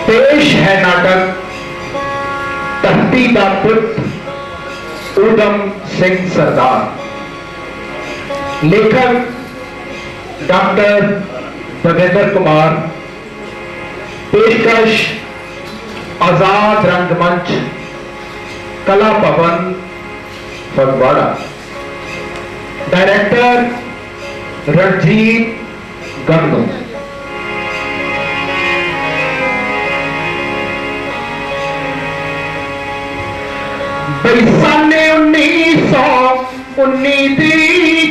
पेश है नाटक धरती का पुत्र उधम सिंह सरदार। लेखक डॉक्टर भगेंद्र कुमार। पेशकश आजाद रंगमंच कला भवन फगवाड़ा। डायरेक्टर रणजीत गंगू। साने 1919 दी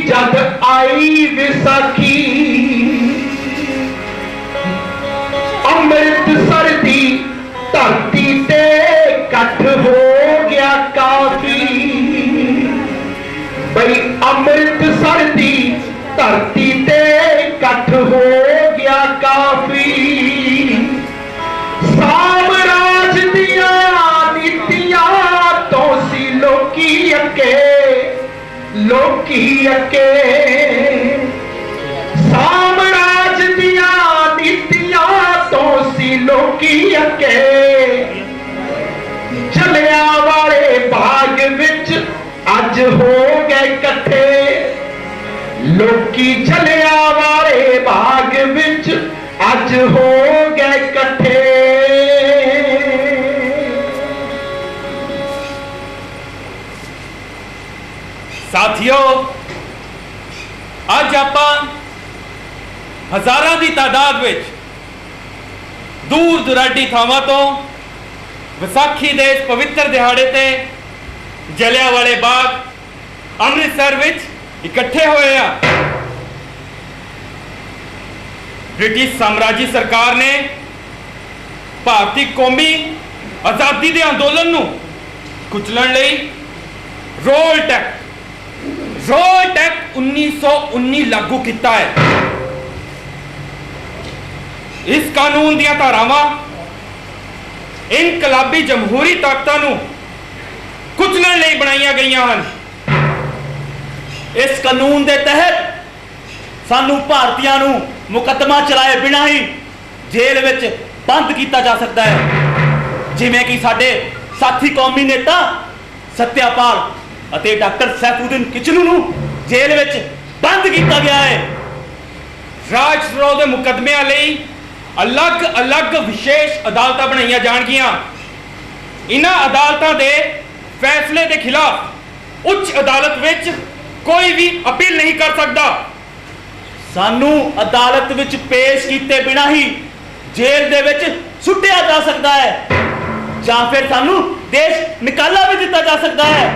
जद आई विसाखी, अमृतसर दी धरती ते कट हो गया काफी। बई अमृतसर दी धरती ते कट हो गया काफी। साम्राज दिया नीतियां तो सी लोकी अके। साम्राज दिया नीतियां तो सी लोकी अके। जलियांवाले बाग विच अज हो गए कट्ठे। लोकी जलियांवाले बाग विच अज हो गए कट्ठे। साथियों, अज आपां हजारां दी तादाद विच दूर दुराडी थावां तो विसाखी दे इस पवित्र दिहाड़े ते जलियांवाले बाग अमृतसर विच इकट्ठे होए आ। ब्रिटिश साम्राजी सरकार ने भारतीय कौमी आजादी दे अंदोलन नूं कुचलण लई रोल टैक्ट 1919 लागू किया है। इस कानून दियां धारावां इनकलाबी जमहूरी ताकतां नूं कुचलण लई बनाईयां गईयां हन। इस कानून के तहत सानू भारतीयों नूं मुकदमा चलाए बिना ही जेल विच बंद किया जा सकता है, जिवें कि साडे साथी कौमी नेता सत्यापाल अते डॉक्टर सैफुद्दीन किचलू नूं जेल विच बंद किया गया है। राजद्रोह के मुकदमिਆਂ ਲਈ अलग अलग विशेष अदालतां बनाईयां जाणगियां। इन्हां अदालतां दे फैसले के खिलाफ उच्च अदालत विच कोई भी अपील नहीं कर सकता। सानू अदालत विच पेश किए बिना ही जेल दे विच सुट्टिया जा सकता है, या फिर सानू देश निकाला भी दिता जा सकता है।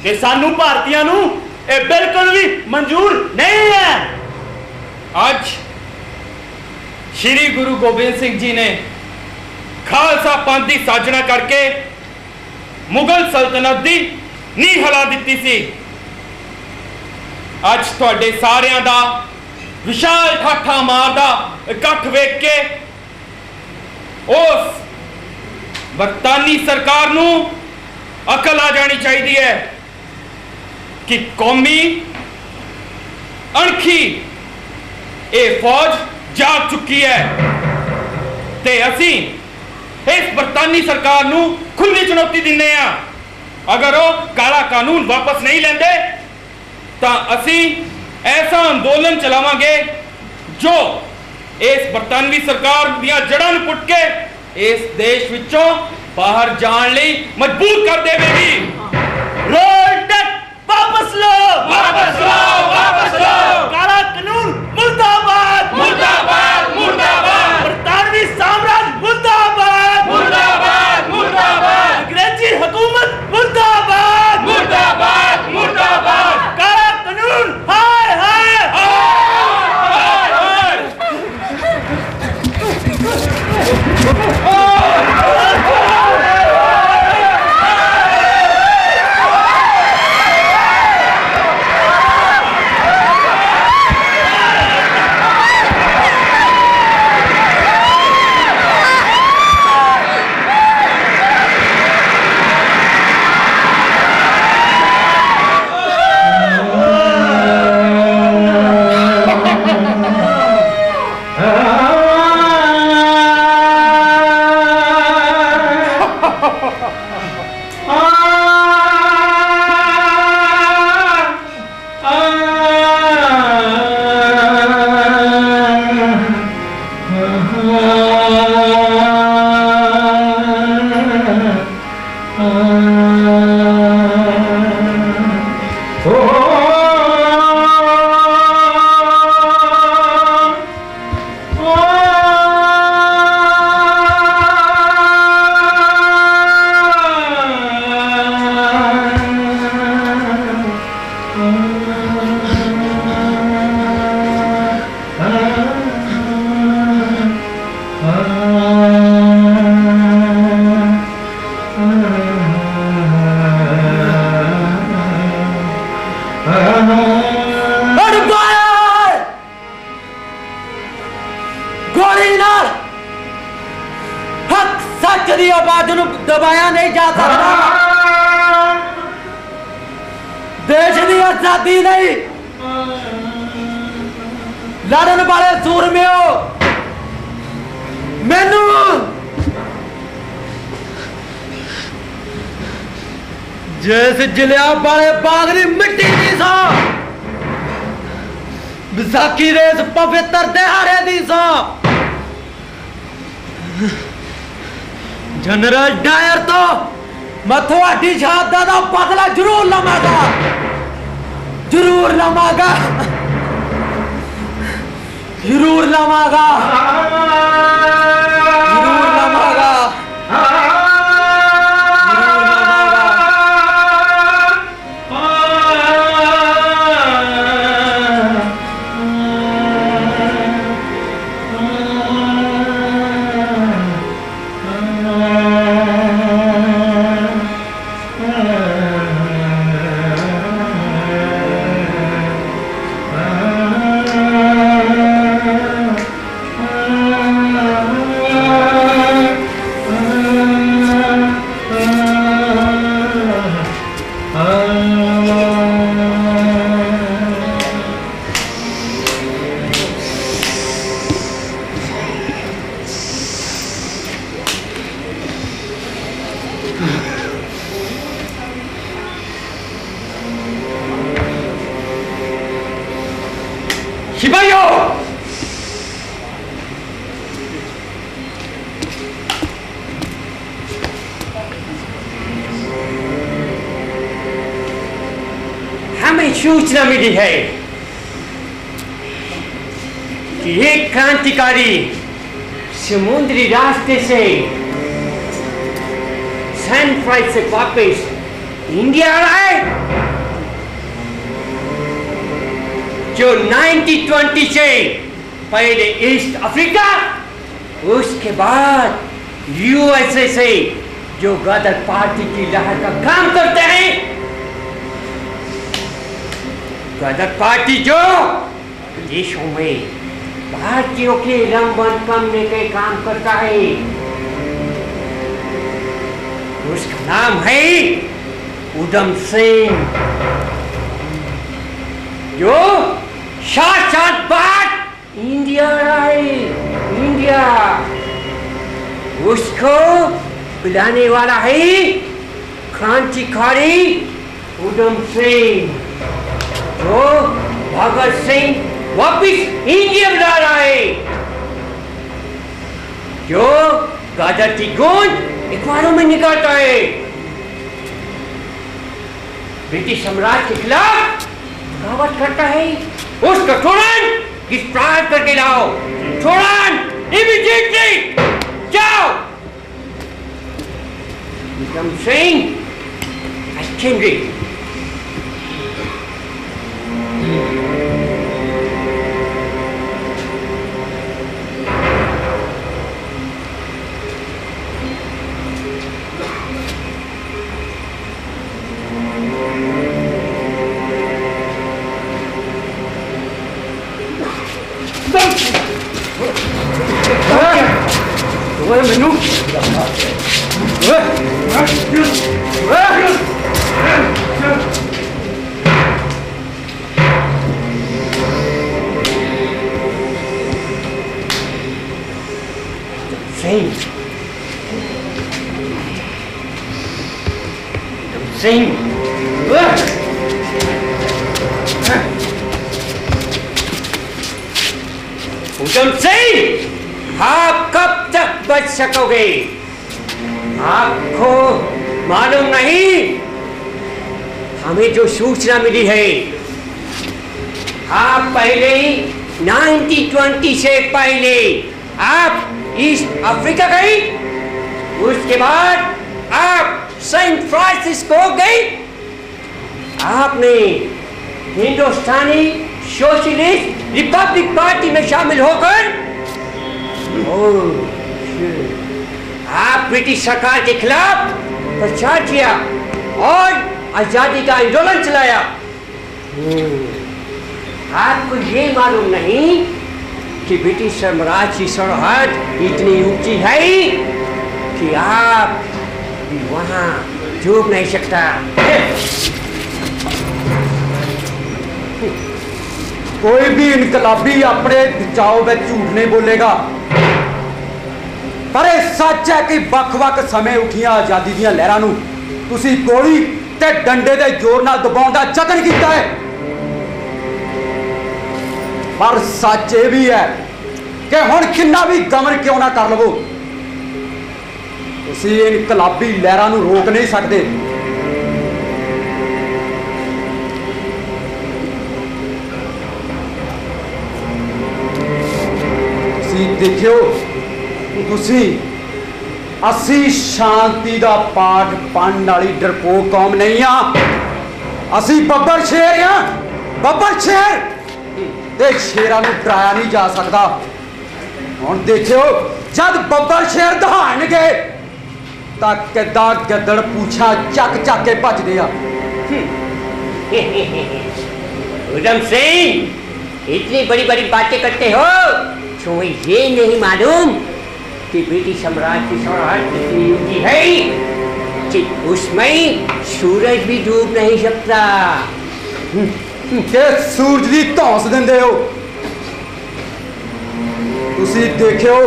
ये सानू भारतीयों नूं ये बिल्कुल भी मंजूर नहीं है। आज श्री गुरु गोबिंद सिंह जी ने खालसा पंथ की साजना करके मुगल सल्तनत की नींह हिला दी सी। अज तुहाडे सारियां दा विशाल ठाठा मारदा इकट्ठ वेख के उस बरतानी सरकार नूं अकल आ जानी चाहिए है कि कौमी अणखी ये फौज जाग चुकी है ते असी इस बरतानी सरकार नूं खुली चुनौती दिंदे आ। अगर वो काला कानून वापस नहीं लेंदे तां असी ऐसा अंदोलन चलावांगे जो इस बरतानवी सरकार दियां जड़ां नूं पुट के इस देश विचों बाहर जाण लई मजबूर कर देवेगी। रोल टैक्ट वापस लो, वापस लो, वापस लो। काला कानून मुर्दाबाद, मुर्दाबाद, मुर्दाबाद। बरतानवी साम्राज्य मुर्दाबाद, मुर्दाबाद, मुर्दाबाद। अंग्रेजी हुकूमत मुर्दाबाद, मुर्दाबाद, मुर्दाबाद। काला कानून हाय हाय हाय हाय। गोली नाल हक सच दी आवाज नूं दबाया नहीं जा सकता। देश की आजादी नहीं लड़न वाले सूरमियो मैनू जिस जिलिया वाले बाग की मिट्टी दी सौ विसाखी दे इस पवित्र दिहाड़े दी सौ जनरल डायर तो मैं थोड़ी शहादत का बदला जरूर लवांगा, जरूर लवांगा, जरूर लवांगा, जरूर लवांगा। सिपाहियों, हमें सूचना मिली है कि एक क्रांतिकारी समुद्री रास्ते से सैन फ्रांसिस्को से वापस इंडिया आ रहा है, जो 1920 से पहले ईस्ट अफ्रीका, उसके बाद यूएसए से जो गदर पार्टी की लहर का काम करते हैं। गदर पार्टी जो देशों में भारतीयों के लंबन करने के काम करता है, उसका नाम है उधम सिंह, जो सात बार इंडिया आए, इंडिया उसको बुलाने वाला है क्रांतिकारी उधम सिंह, जो भगत सिंह वापिस इंडिया बुला रहा है, जो गदर की गूंज अखबारों में निकलता है, ब्रिटिश साम्राज्य के खिलाफ बगावत करता है, उसको तुरंत गिरफ्तार करके लाओ, तुरंत इमीडिएटली जाओ। उधम सिंह अच्छे मैनू सिंह उधम सिंह, आप कब तक बच सकोगे? आपको मालूम नहीं, हमें जो सूचना मिली है, आप पहले ही 1920 से पहले आप ईस्ट अफ्रीका गए, उसके बाद आप सैन फ्रांसिस्को गए, आपने हिंदुस्तानी सोशलिस्ट रिपब्लिक पार्टी में शामिल होकर आप ब्रिटिश सरकार के खिलाफ प्रचार किया और आजादी का आंदोलन चलाया। आपको ये मालूम नहीं कि ब्रिटिश साम्राज्य की सरहद इतनी ऊंची है कि आप वहां डूब नहीं सकता। कोई भी इनकलाबी अपने बचाव में झूठ नहीं बोलेगा, पर यह सच है कि ਵੱਖ-ਵੱਖ समय उठिया आजादी ਦੀਆਂ लहरां ਨੂੰ ਤੁਸੀਂ ਗੋਲੀ ਤੇ ਡੰਡੇ ਦੇ ਜ਼ੋਰ ਨਾਲ ਦਬਾਉਣ ਦਾ ਯਤਨ ਕੀਤਾ ਹੈ। पर सच ये भी है कि हुण किन्ना भी गमन क्यों ना कर लवो, तुसीं इनकलाबी लहरां ਨੂੰ रोक नहीं सकते। देखियो तुसी असी शांति का पाठ पढ़ने वाली डरपोक कौम नहीं हाँ, असी बब्बर शेर हाँ, बब्बर शेर ते शेरां नूं डराया नहीं जा सकता। हुण देखियो जद बब्बर शेर दहाड़नगे तां किद्दां गद्दड़ पूछां चक चक के भजदे आ। उधम सिंह इतनी बड़ी बड़ी बातें करते हो, तुम्हें ये नहीं मालूम कि ब्रिटिश साम्राज्य की सरहद इतनी ऊंची है कि उसमें सूरज भी डूब नहीं सकता। कि सूरज की धौंस दिंदे हो तुसी। देखियो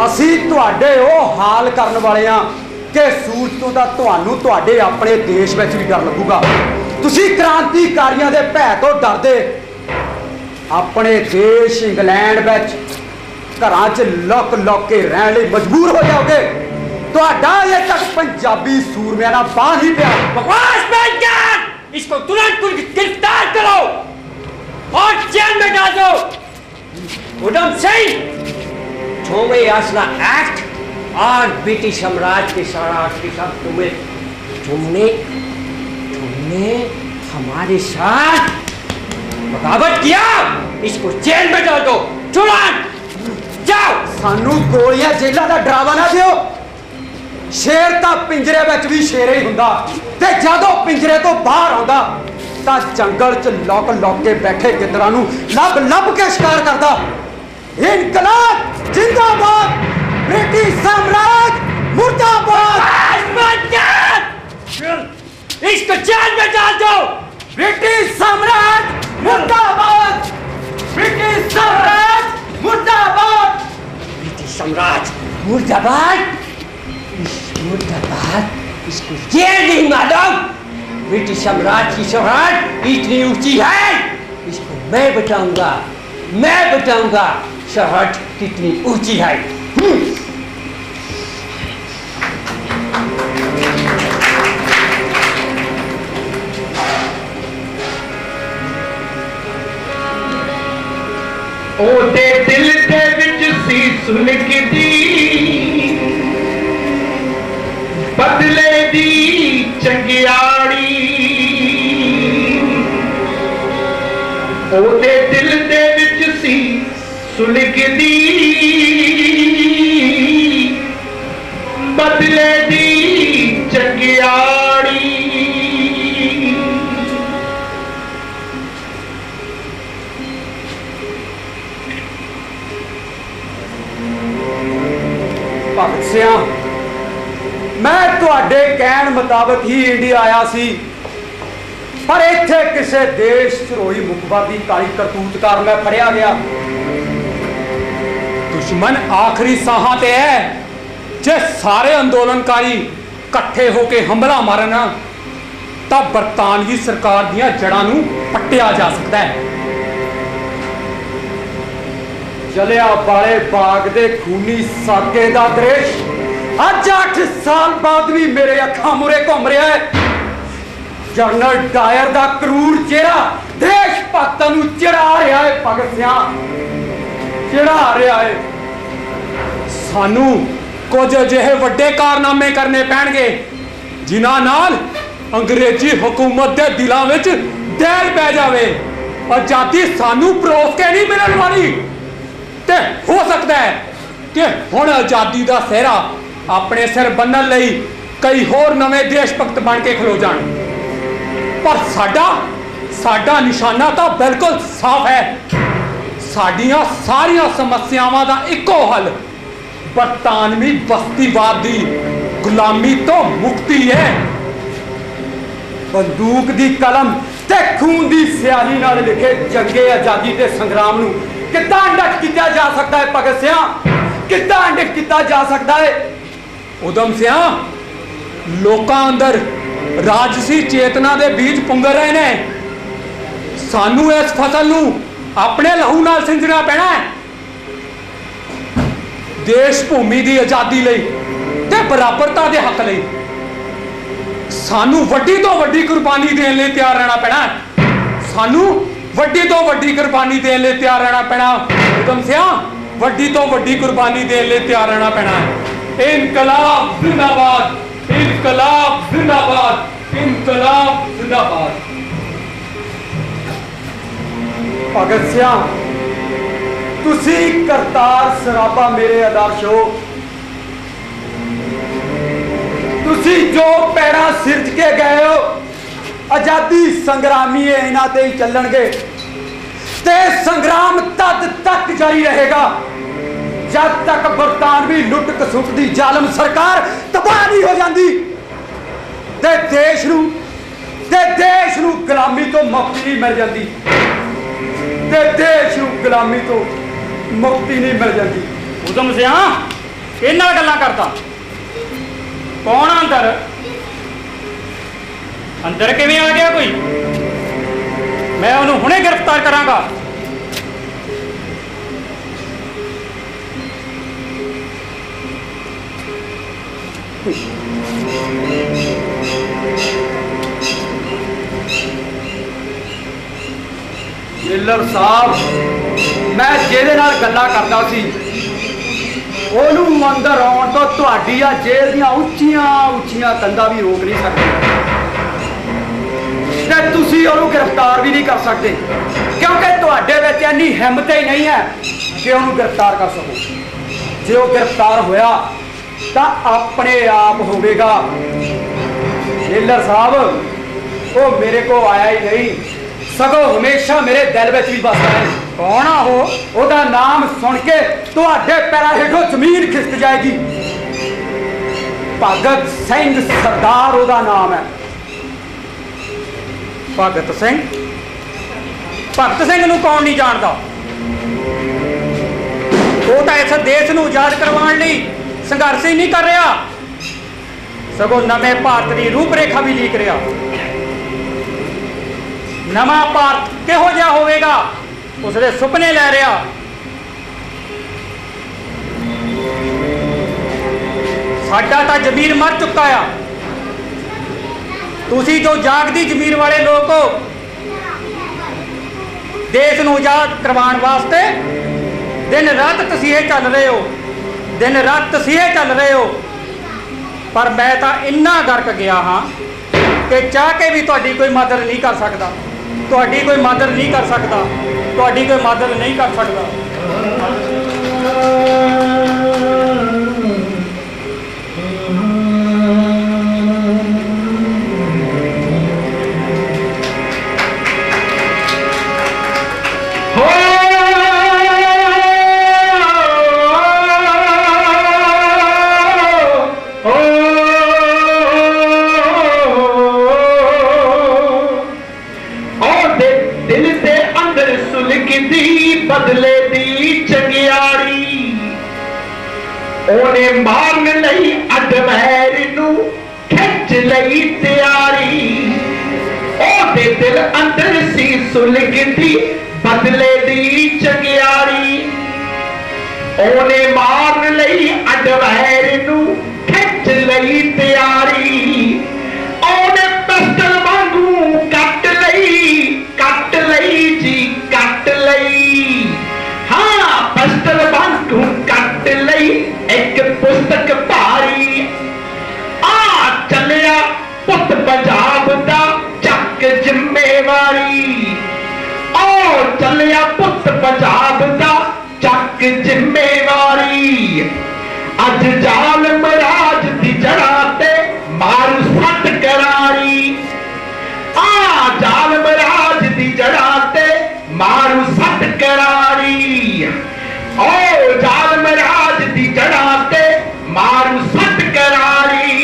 असी तुहाडे ओ हाल करन वाले हां कि सूरज तो तां तुहानूं तुहाडे अपने देश विच भी डर लगूगा। तुसी क्रांतिकारियों के भै तो डरदे अपने देश इंग्लैंड विच घरां च लुक लुक के रहण लई मजबूर हो जाओगे। तुहाडा अजे तक पंजाबी सूरमिਆਂ ਨਾਲ बाह नहीं पिया। बकवास बंद कर, इसको तुरंत गिरफ्तार करो और जेल में डाल दो। उधम सिंह, तुम्हें असला एक्ट और ब्रिटिश साम्राज्य के सरहद के साथ तुमने हमारे साथ बगावत किया, इसको जेल में डाल दो तुरंत। जाओ। सानू गोलियां जेलों का डरावा ना दियो। शेर तो पिंजरे विच भी शेर ही हुंदा ते जदों पिंजरे तो बाहर आउंदा तां जंगल च लुक लुक के बैठे गिद्दड़ां नूं लब लब के शिकार करदा। इनकलाब जिंदाबाद, ब्रिटिश साम्राज्य मुर्दाबाद। इसको जेल में डाल दो। ब्रिटिश साम्राज्य मुर्दाबाद, ब्रिटिश साम्राज्य मुर्दाबाद, ब्रिटिश साम्राज्य मुर्दाबाद। मुर्दाबाद, इसको ये नहीं मालूम ब्रिटिश साम्राज्य की सरहद इतनी ऊंची है। इसको मैं बताऊंगा सरहद कितनी ऊंची है। ओदे दिल दे विच सी सुलगदी बदले दी चंगियाड़ी। ओदे दिल दे विच सी सुलगदी बदले दी चंगियाड़ी। भगत सिंह, मैं तुहाडे कहण मुताबिक ही इंडिया आया सी, पर इत्थे किसी देश धरोही मुखबादी काली करतूतकार मैं फड़िया गया। दुश्मन आखिरी साहां ते है। जे सारे अंदोलनकारी इकट्ठे होके हमला मारन तां बरतानवी सरकार दीयां जड़ां नूं पट्टिया जा सकता है। जलिया वाले बाग दे खूनी साके दा दृश अज 8 साल बाद भी मेरे अखां मुरे घूम रहा है। जनरल डायर दा क्रूर चेहरा देश भक्तां नूं चिढ़ा रहा है। भगत सिंह चिढ़ा रहा है। सानू कुछ अजिहे वड्डे कारनामे करने पैणगे जिन्हां नाल अंग्रेजी हुकूमत दे दिलां विच दैल पै जावे। आजादी सानू परोस के नहीं मिलण वाली। ते हो सकता है कि हुण आज़ादी का सेहरा अपने सिर बन्नण लई कई होर नवे देश भगत बन के खलो जाण। पर साडा निशाना तो बिल्कुल साफ है। साडियां सारियां समस्यावां दा इक्को हल बरतानवी बस्तीवाद दी गुलामी तो मुक्ति है। बंदूक दी कलम ते खून दी स्याही नाल लिखे जंगे आजादी ते संग्राम नूं किद्दां अंडक किया जा सकता है भगत सिंह, किद्दां अंडक किया जा सकता है? उधम सिंह, लोकां अंदर राजसी चेतना दे बीज पुंगर रहे ने। सानू इस फसल नूं अपने लहू नाल सिंजना पैना है। देश भूमि की आज़ादी लई ते बराबरता के हक लई सानू वड्डी तो वड्डी कुर्बानी देने लई तैयार रहना पैना है। सानू वड्डी तो वड्डी कुर्बानी देने लई तैयार रहना पैना। उधम सिंह, वड्डी तो वड्डी कुर्बानी देने लई तैयार रहना पैना है। इनकलाब जिंदाबाद, इनकलाब जिंदाबाद, इनकलाब जिंदाबाद। भगत सिंह, तुसी करतार सराबा मेरे आदर्श हो। तुसी जो पैड़ा सिरज के गए हो आजादी संग्रामी इन्हां ते ही चलणगे ते संग्राम तद तक जारी रहेगा जब तक बरतानवी लुट खसुट दी जालम सरकार तबाह नहीं हो जाती ते देश नूं गुलामी तो मुक्ति नहीं मिल जाती, ते देश नूं गुलामी तो मुक्ति नहीं मिल जाती। उधम सिंह इन्हां गल्लां करदा कौन अंदर अंदर किवें आ गया कोई? मैं उन्हें हुणे गिरफ्तार करांगा। जेलर साहब, मैं जेदे नाल गल्लां करदा सी ਉਹਨੂੰ अंदर आउण तो ਤੁਹਾਡੀ ਆ ਜੇਲ੍ਹ ਦੀਆਂ ਉੱਚੀਆਂ ਕੰਧਾਂ भी रोक नहीं सकती ਤੇ ਤੁਸੀਂ ਉਹਨੂੰ गिरफ्तार भी नहीं कर सकते क्योंकि ਤੁਹਾਡੇ ਵਿੱਚ ਇੰਨੀ ਹਿੰਮਤ ਹੀ नहीं है कि ਉਹਨੂੰ गिरफ्तार कर ਸਕੋ। ਜੇ ਉਹ गिरफ्तार होया ਤਾਂ अपने आप होवेगा। जेलर साहब वो मेरे को आया ही नहीं सगों हमेशा मेरे दिल में भी बसदा है। कौन आ वो नाम सुन के तुहाडे पैरां हेठों जमीन खिसक जाएगी। भगत सिंह सरदार ओदा नाम है। भगत सिंह नूं कौन नहीं जानता? वो तो इस देश नूं आजाद करवाउण लई संघर्ष ही नहीं कर रहा, सगों नवे भारत की रूपरेखा भी लीक रहा। नवा भारत किहो जिहा होवेगा उसदे सुपने लै रहा। साडा तां जमीर मर चुका आ। तुसी जो जागदी जमीर वाले लोग हो देश नूं आजाद करवाउण वास्ते दिन रात तसीहे चल रहे हो, दिन रात तसीहे चल रहे हो। पर मैं तां इन्ना गर्क गया हाँ कि चाह के भी तुहाडी कोई मदद नहीं कर सकता, तुहाडी कोई मदद नहीं कर सकता, तुहाडी कोई मदद नहीं कर सकता। बदले दी चंगियाड़ी ओने मारन लई अडवैर नू खिच लई तैयारी। ओदे दिल अंदर सी सुलगदी बदले दी चंगियाड़ी ओने मारन लई अडवैर नू खिच लई तैयारी। ओने पिस्टल वांगू कट लई जी कट लई। हाँ पिस्टल वांगू कट लई एक पुस्तक भारी। आ चलिया पुत पंजाब दा चक जिम्मेवारी। ओ चलिया पुत पंजाब दा चक हक जिम्मेवारी अज जालम राज दी जड़ा ते मारू सट करारी जालम राज दी जड़ा ते मारू सट करारी ओ जालम राज दी जड़ा ते मारू सट करारी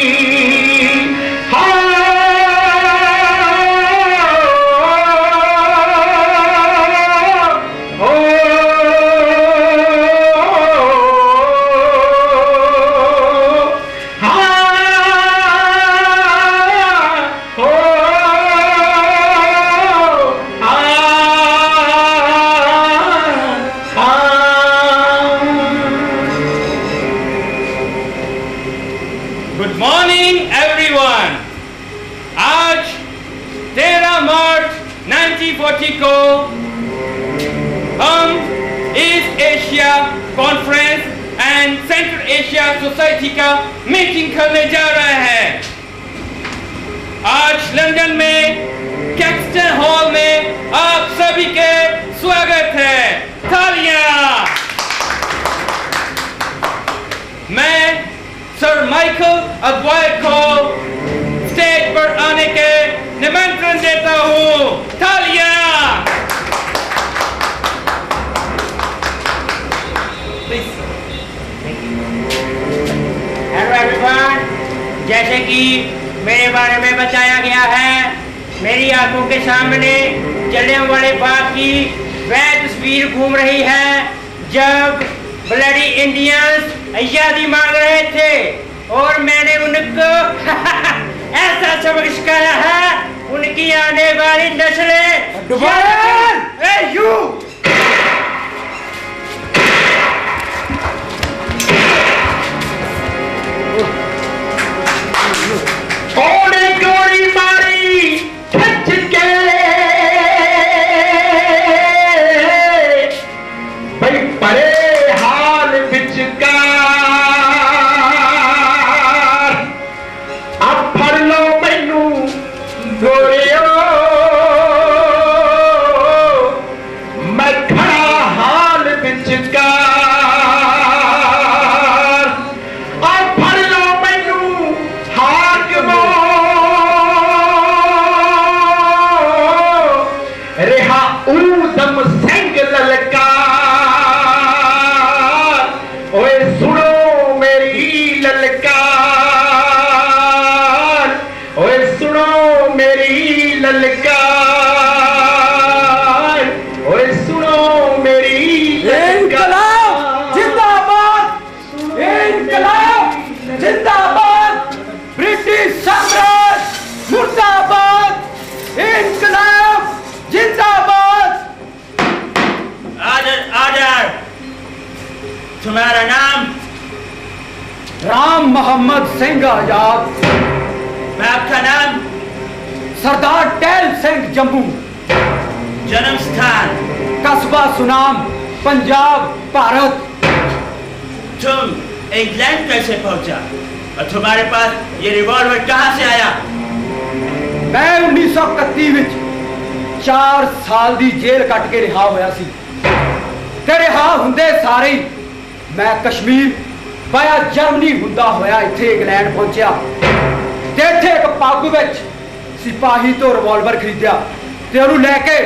गुड मॉर्निंग एवरीवन। आज 13 मार्च 1940 को हम east Asia conference and central Asia society का मीटिंग करने जा रहे हैं। आज लंदन में कैक्सटन हॉल में आप सभी के स्वागत है। तालियां। मैं सर माइकल अग्वायर को स्टेज पर आने के निमंत्रण देता हूं। तालियां। हेलो एवरीवन, जैसे कि मेरे बारे में बताया गया है, मेरी आंखों के सामने जलियांवाला बाग की वह तस्वीर घूम रही है जब ब्लडी इंडियंस आजादी मांग रहे थे और मैंने उनको ऐसा सबक सिखाया है उनकी आने वाली नस्लें गोली गोली मारी खच के भाई परे हाल विचकार अब फड़ लो मैनू गोरियो मैं खड़ा हाल विचकार अब फड़ लो मैनू हाकमो रिहा ऊधम सिंह ललकार ओए सुनो मेरी ललकार ओए सुनो मेरी ललकार ओए सुनो मेरी इनकलाब जिंदाबाद, इनकलाब जिंदाबाद, ब्रिटिश साम्राज्य मुर्दाबाद, इनकलाब जिंदाबाद। आदर आदर। तुम्हारा नाम? राम मोहम्मद सिंह आजाद। मैं आपका नाम? सरदार टैल सिंह जम्मू। जन्म स्थान? कस्बा सुनाम, पंजाब, भारत। तुम इंग्लैंड कैसे पहुंचा और तुम्हारे पास ये रिवॉल्वर कहां से आया? मैं 1931 विच 4 साल दी जेल कट के रिहा होया सी ते रिहा हुंदे सारे ही मैं कश्मीर वाया जर्मनी हुंदा होया इत्थे इंग्लैंड पहुंचा ते इत्थे एक पग विच सिपाही तो रिवॉल्वर खरीदिया ते ओनू लैके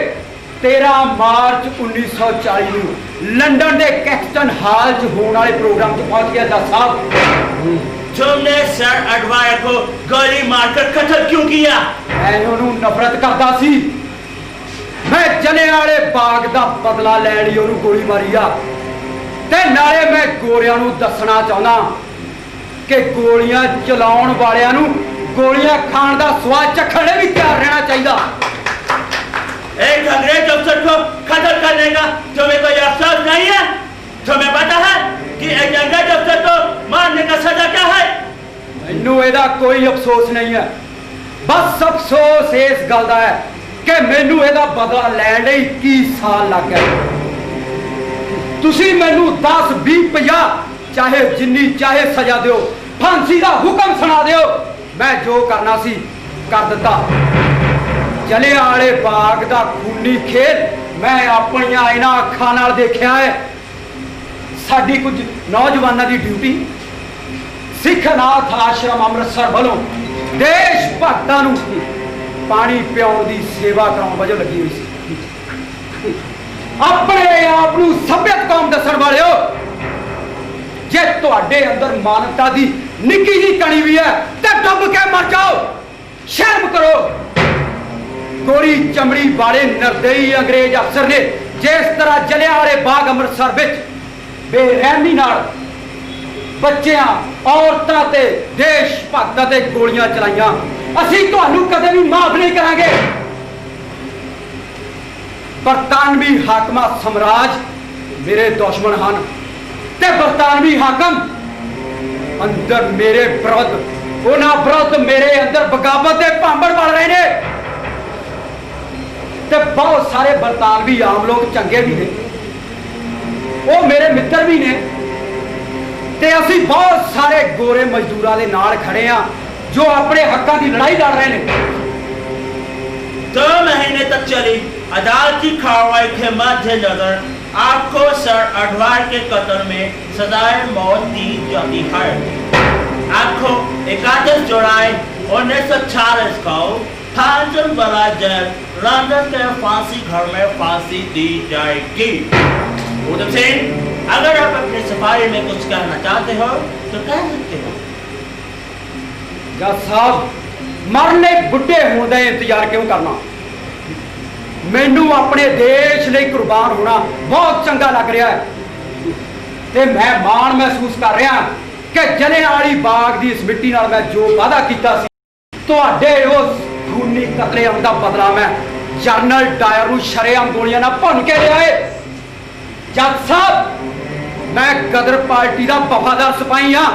13 मार्च 1940 ਨੂੰ लंदन के कैक्सटन हॉल च होने वाले प्रोग्राम च पहुंच गया। जज साहब, तुमने सर अडवायर को गोली मारकर कत्ल क्यों किया? मैं ओनू नफरत करता सी। मैं जलियांवाले बाग दा बदला लैण लई ओनू गोली मारी आ ते नाले मैं गोरियां नू दसना चाहुंदा कि गोलियां चलाउण वालियां नू गोलियां खाण दा स्वाद चखण लई भी तैयार रहना चाहिदा। एक अंग्रेज अफसर को कत्ल करने का तुम्हें कोई अफसोस नहीं है? तुम्हें पता है कि एक अंग्रेज अफसर को मारने का सजा क्या है? मैनू एदा कोई अफसोस नहीं है। बस अफसोस इस गल दा है कि मैनू एदा बदला लैण लई 21 साल लग गए। तुसी मैनू 10, 20, 50 चाहे जिन्नी चाहे सजा दिओ, फांसी दा हुक्म सुना दिओ, मैं जो करना सी कर दिता। जलियांवाले बाग दा खूनी खेल मैं अपनियां इन्हां अखां नाल देखिया है साडी कुछ नौजवानों की ड्यूटी सिख अनाथ आश्रम अमृतसर वालों देश भगतां नूं पानी पिआउण की सेवा कराउण वजों लगी हुई सी। अपने आप नूं सभ्यत कौम दस्सण वालिओ, जे तुहाडे अंदर मानवता की निक्की जी कणी भी है तो डुब के मर जाओ। शर्म करो। गोरी चमड़ी वाले निर्दयी अंग्रेज अफसर ने जिस तरह जलियांवाले बाग अमृतसर विच बेरहमी नाल बच्चियां औरतां ते देश भगतां ते गोलियां चलाइयां, असीं तुहानूं कदे भी माफ नहीं करांगे। बरतानवी हाकमा साम्राज मेरे दुश्मन हैं ते बरतानवी हाकम अंदर मेरे विरुद्ध उन्हां विरुद्ध मेरे अंदर बगावत के भांबड़ बन रहे ने। ते बहुत सारे बरतानवी आम लोग चंगे भी ने, वो मेरे मित्र भी ने, ते असी बहुत सारे गोरे मजदूरों के नाल खड़े हाँ जो अपने हकों की लड़ाई लड़ रहे हैं। 2 महीने तक चली अदालती कार्रवाई के मद्देनजर आपको सर अडवार के कत्ल में सजाए मौत दी जाती है। आपको 31 जुलाई 1940 को थानचंद वाला जेल लंदन के फांसी घर में फांसी दी जाएगी। उधम सिंह, अगर आप अपने सफारी में कुछ कहना चाहते हो तो कह सकते हो। जज साहब, मरने बुढ़े होने का इंतजार क्यों करना? मैनू अपने देश लिए कुर्बान होना बहुत चंगा लग रहा है ते मैं मान महसूस कर रहा कि जलियांवाले बाग की इस मिट्टी नाल मैं जो वादा किया तुहाडे उस खूनी कतलेआम का बदला मैं जनरल डायर नूं शरेआम गोलियां नाल भुन के लिया है। जज साहब, मैं गदर पार्टी का वफादार सिपाही हाँ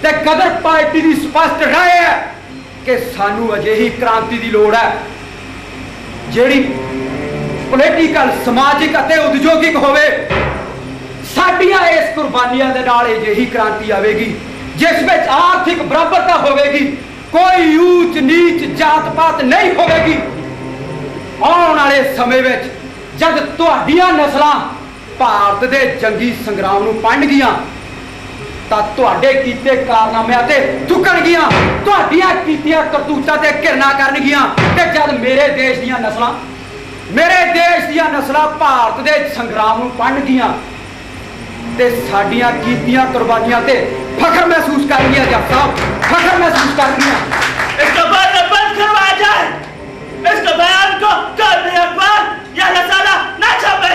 ते गदर पार्टी की स्पष्ट राय है कि सानू अजिही क्रांति की लोड़ है जिहड़ी पोलिटिकल, समाजिक और उद्योगिक होवे। साडियां इस कुर्बानियां दे नाल अजिही क्रांति आवेगी जिस विच आर्थिक बराबरता होवेगी, कोई ऊंच नीच जात पात नहीं होवेगी। आउण वाले समय विच जद तुहाडियां नस्लां भारत के जंगी संग्राम नूं पढ़नगियां तां तुहाडे कीते कारनामिਆਂ ते झुकणगियां, तुहाडियां कीतियां करतूतां ते घिरना करनगियां। ते जद मेरे देश दीयां नस्लां भारत के संग्राम नूं पढ़नगियां ते साडियां कीतियां कुर्बानियां ते फख्र महसूस करनगियां। जज साहब, फख्र महसूस करनगियां। इसको बंद करवाया जाए। इसको बयान को कभी अखबार या रसाला न छापे।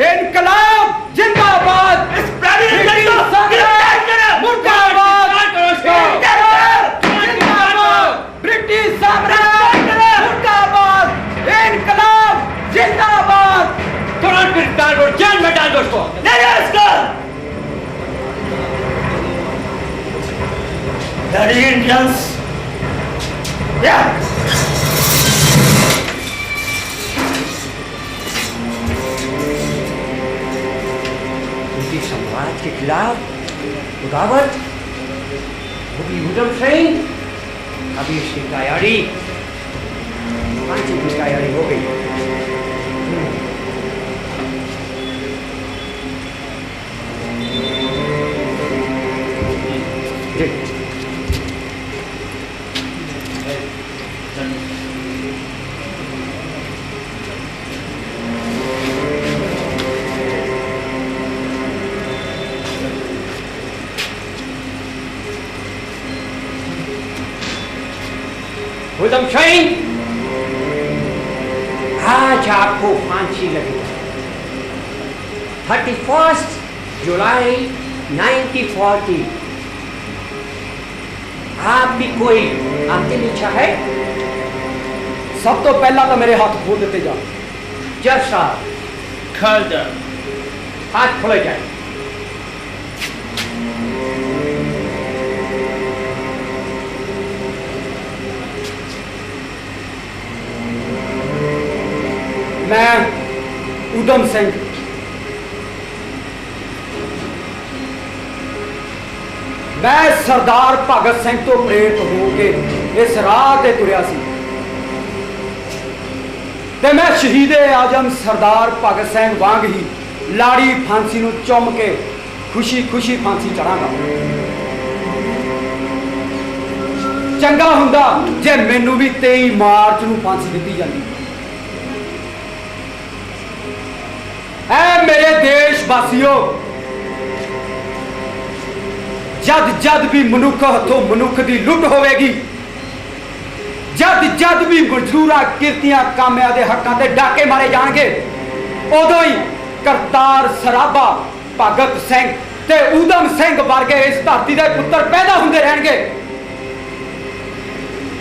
इनकलाब जिंदाबाद। इस प्राधिकरण को गिरफ्तार करो। मुर्दाबाद। जिंदाबाद। ब्रिटिश साम्राज्य मुर्दाबाद। इनकलाब जिंदाबाद। तुरंत गिरफ्तार करो, जेल में डाल दो उसको। नहीं उसको। Bloody Indians. Yeah. समाज के खिलाफ बगावत, कभी उधम सिंह, कभी इसकी तैयारी, फांसी की तैयारी हो गई। उधम सिंह, आज आपको फांसी लगी। 31 जुलाई 1940। आपकी कोई अंतिम इच्छा है? सब तो पहला तो मेरे हाथ खोल देते जाओ। जज साहब, खोल दो। हाथ खोले जाए। मैं उधम सिंह मैं सरदार भगत सिंह तो प्रेरित होकर इस राह ते तुरिया सी ते मैं शहीद ए आजम सरदार भगत सिंह वांग ही ਲਾੜੀ ਫਾਂਸੀ ਨੂੰ ਚੁੰਮ ਕੇ ਖੁਸ਼ੀ ਖੁਸ਼ੀ ਫਾਂਸੀ ਚੜਾਂਗਾ। ਚੰਗਾ ਹੁੰਦਾ ਜੇ ਮੈਨੂੰ ਵੀ 23 ਮਾਰਚ ਨੂੰ ਫਾਂਸੀ ਦਿੱਤੀ ਜਾਂਦੀ। ਐ ਮੇਰੇ ਦੇਸ਼ ਵਾਸੀਓ, ਜਦ ਵੀ ਮਨੁੱਖ ਹੱਥੋਂ ਮਨੁੱਖ ਦੀ ਲੁੱਟ ਹੋਵੇਗੀ, ਜਦ ਵੀ ਮਜ਼ਦੂਰਾਂ ਕਿਰਤੀਆਂ ਕਾਮਿਆਂ ਦੇ ਹੱਕਾਂ ਤੇ ਡਾਕੇ ਮਾਰੇ ਜਾਣਗੇ, ਉਦੋਂ ਹੀ ਕਰਤਾਰ ਸਰਾਭਾ ਭਗਤ ਸਿੰਘ ਤੇ ਊਧਮ ਸਿੰਘ ਵਰਗੇ ਇਸ ਧਰਤੀ ਦੇ ਪੁੱਤਰ ਪੈਦਾ ਹੁੰਦੇ ਰਹਿਣਗੇ।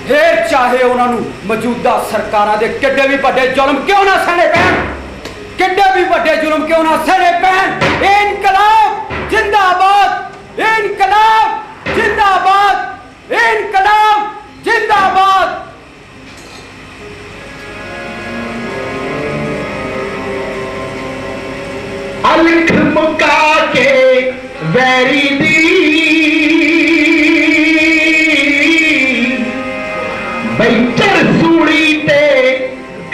ਫਿਰ ਚਾਹੇ ਉਹਨਾਂ ਨੂੰ ਮੌਜੂਦਾ ਸਰਕਾਰਾਂ ਦੇ ਕਿੱਡੇ ਵੀ ਵੱਡੇ ਜ਼ੁਲਮ ਕਿਉਂ ਨਾ ਸਹਿਣੇ ਪੈਣ, ਕਿੱਡੇ ਵੀ ਵੱਡੇ ਜ਼ੁਲਮ ਕਿਉਂ ਨਾ ਸਹਿਣੇ ਪੈਣ। ਇਨਕਲਾਬ ਜਿੰਦਾਬਾਦ, ਇਨਕਲਾਬ ਜਿੰਦਾਬਾਦ, ਇਨਕਲਾਬ जिंदाबाद। अलख मुका के वैरी दी बैठर सूड़ी ते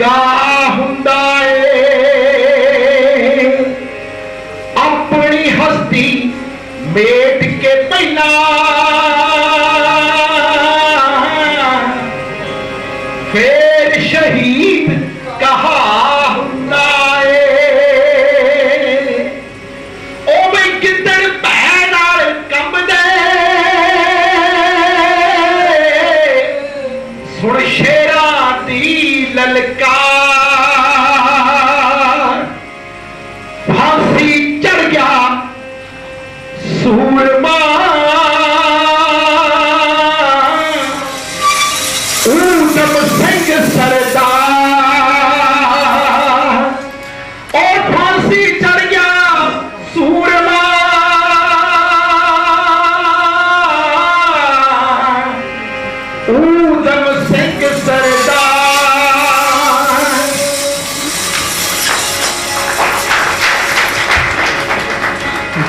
गा हुंदा ए, अपनी हस्ती मेट के पहला फिर शहीद कहा हुंदा ए। ओ मैं किधर भैन नाल कंबदे सुन शेरा दी ललकार, फांसी चढ़ गया सूरमा ऊधम सिंह सरदार, और फांसी चढ़ गया सूरमा ऊधम सिंह सरदार।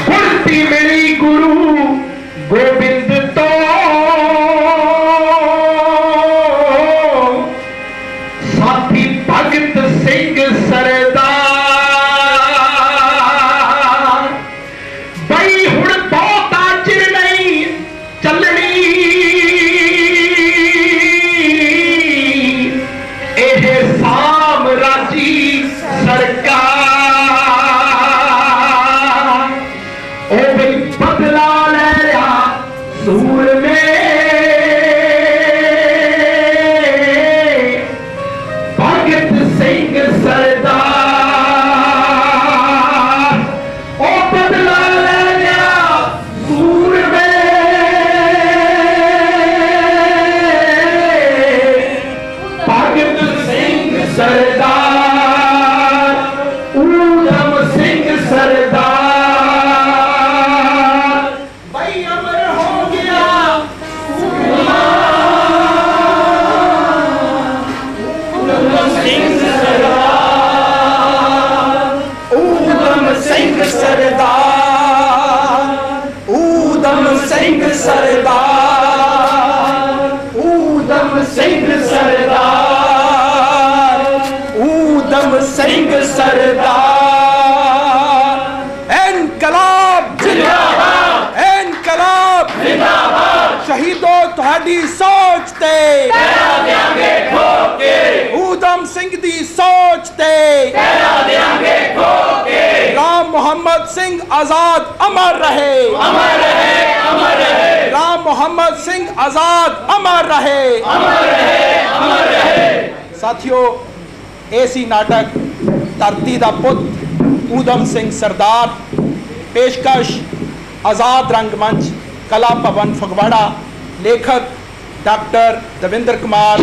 गुरती मिली गुरु गोबिंद तो साथी भगत सिंह सरदार। बई हुण बहुता चिर नहीं चलनी एह सामराजी सरकार। ओ बई बदला ले लिया सूर में भगत सिंह सरदार। ओ बदला ले लिया सूर में भगत सिंह सरदार, ऊधम सिंह सरदार। भाई अमर हो गया ऊधम सिंह सरदार, ऊधम सिंह सरदार, ऊधम सिंह सरदार, ऊधम सिंह सरदार, ऊधम सिंह सरदार। इनकलाब जिंदाबाद, इनकलाब जिंदाबाद। शहीदों तुहाडी सोच ते पहरा देंगे ठोके, ऊधम सिंह दी सोच ते पहरा देंगे ठोके। राम मोहम्मद सिंह आजाद अमर रहे, अमर रहे, अमर रहे। राम मोहम्मद सिंह आजाद अमर रहे, अमर रहे, अमर रहे। साथियों, ऐसी नाटक धरती दा पुत ऊधम सिंह सरदार, पेशकश आजाद रंगमंच कला भवन फगवाड़ा, लेखक डॉक्टर दविंदर कुमार।